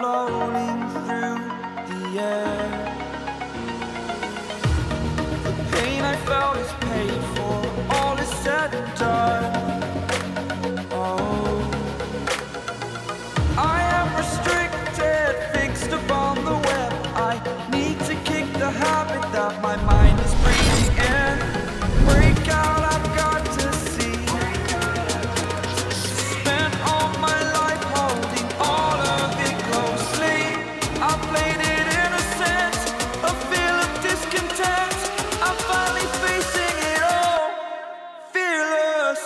floating through the air. The pain I felt is paid for, all is said and done. Oh, I am restricted, fixed upon the web. I need to kick the habit that my mind is breathing in. Break out, I've got to see. Spent all my life holding all of it closely. I played it innocent, a feel of discontent. I'm finally facing it all, fearless.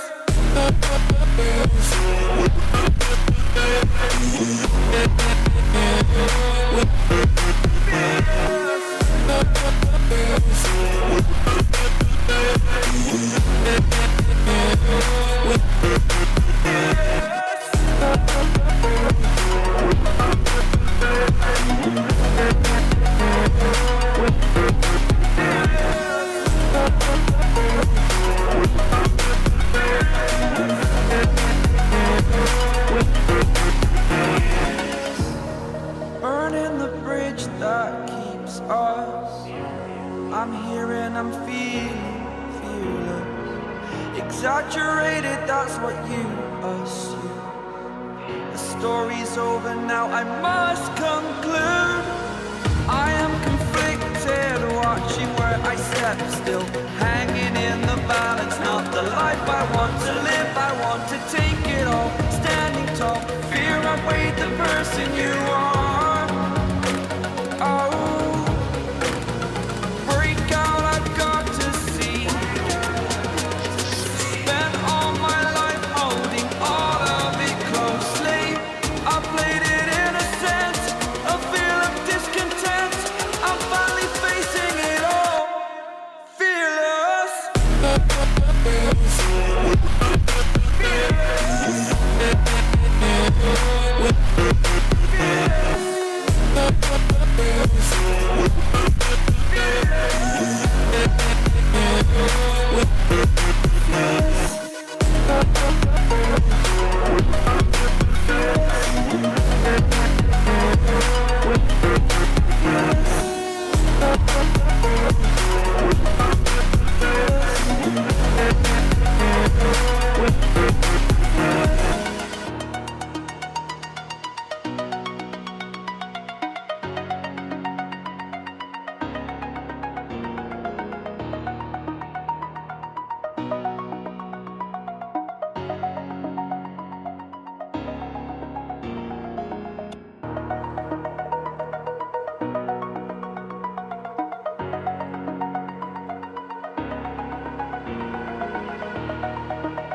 Burning the bridge that keeps us. I'm here and I'm feeling fearless. Exaggerated, that's what you assume. The story's over now, I must conclude. I am conflicted, watching where I step still, hanging in the balance. Not the life I want to live, I want to take it all. Standing tall, fear I weighed the person you are. Oh, break out, I've got to see. Spent all my life holding all of it closely. I played it innocent, a feel of discontent. I'm finally facing it all, fearless.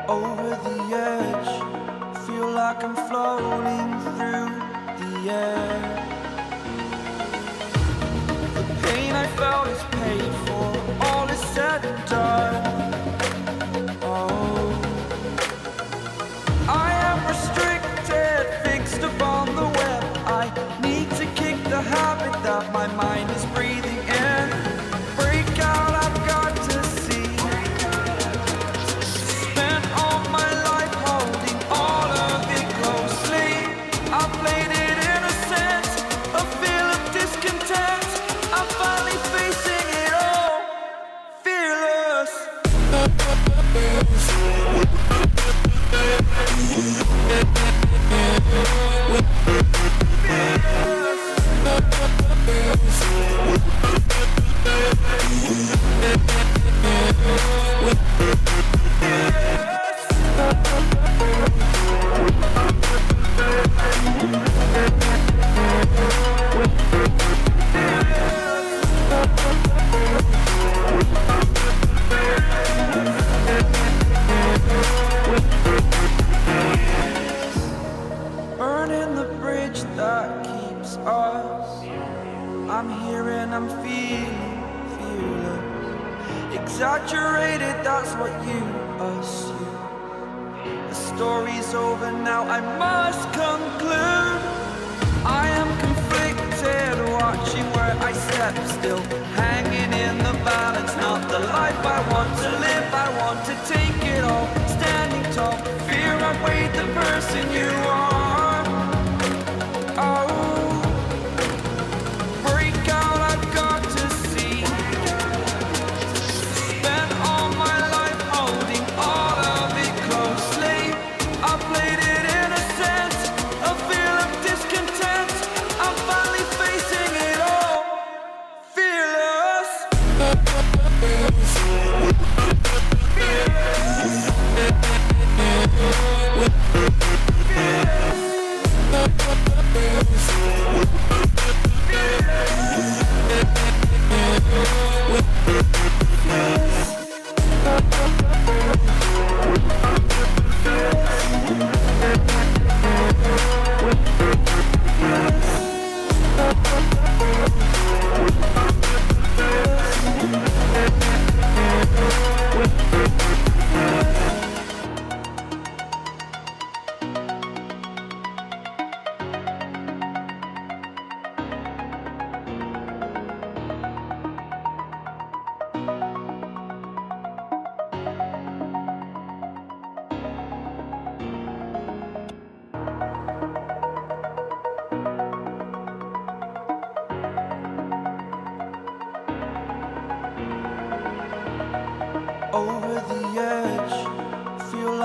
Over the edge, feel like I'm floating through the air. The pain I felt is paid for, all is said and done. Oh, I am restricted, fixed upon the web. I need to kick the habit that my mind is breathing in. Break out, I've got to see. Spent all my life holding all of it closely. I played it innocent, a feel of discontent. I'm finally facing it all, fearless. Burning the bridge that keeps us. I'm here and I'm feeling fearless. Exaggerated, that's what you assume. The story's over now, I must conclude. I am conflicted, watching where I step still, hanging in the balance. Not the life I want to live, I want to take it all. Standing tall, fear I weighed the person you are. Oh,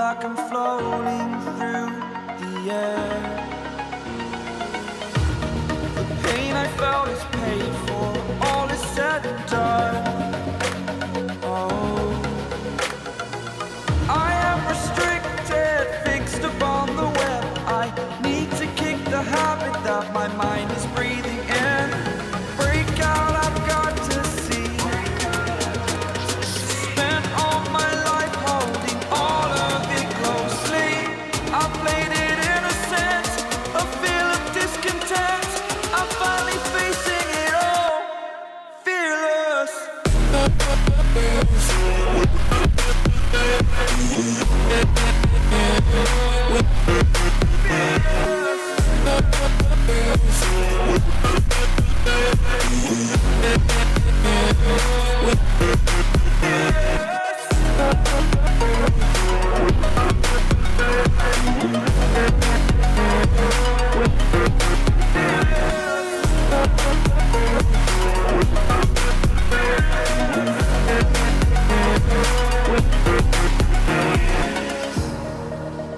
like I'm floating through the air. The pain I felt is paid for, all is said and done. Oh, I am restricted, fixed upon the web. I need to kick the habit that my mind is breathing in. Break out, I've got to see. Spent all my life holding all of it closely. I played it innocent, a feel of discontent. I'm finally facing it all, fearless.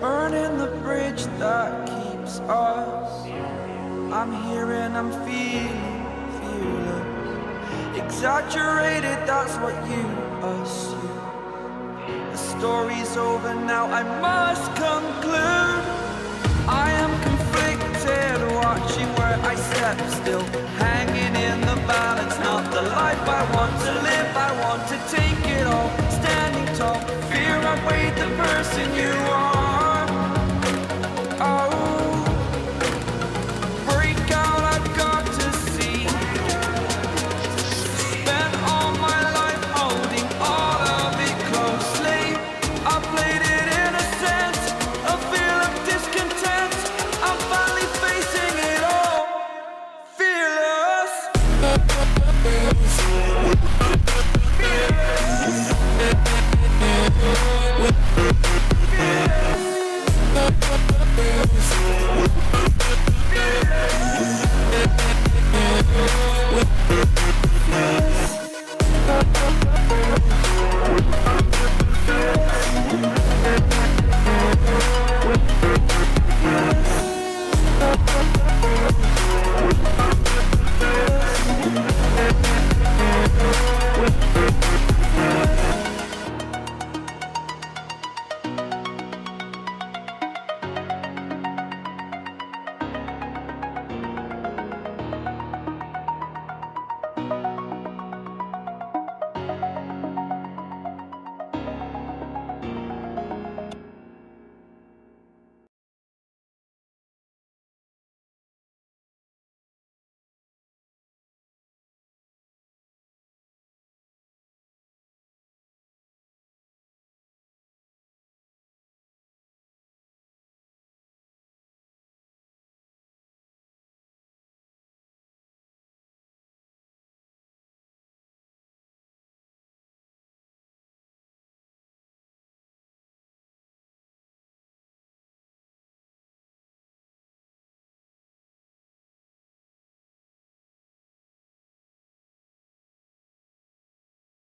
Burning the bridge that keeps us. I'm here and I'm feeling fearless. Exaggerated, that's what you assume. The story's over now, I must conclude. I am conflicted, watching where I step still, hanging in the balance. Not the life I want to live, I want to take it all. Standing tall, fear I weighed the person you are.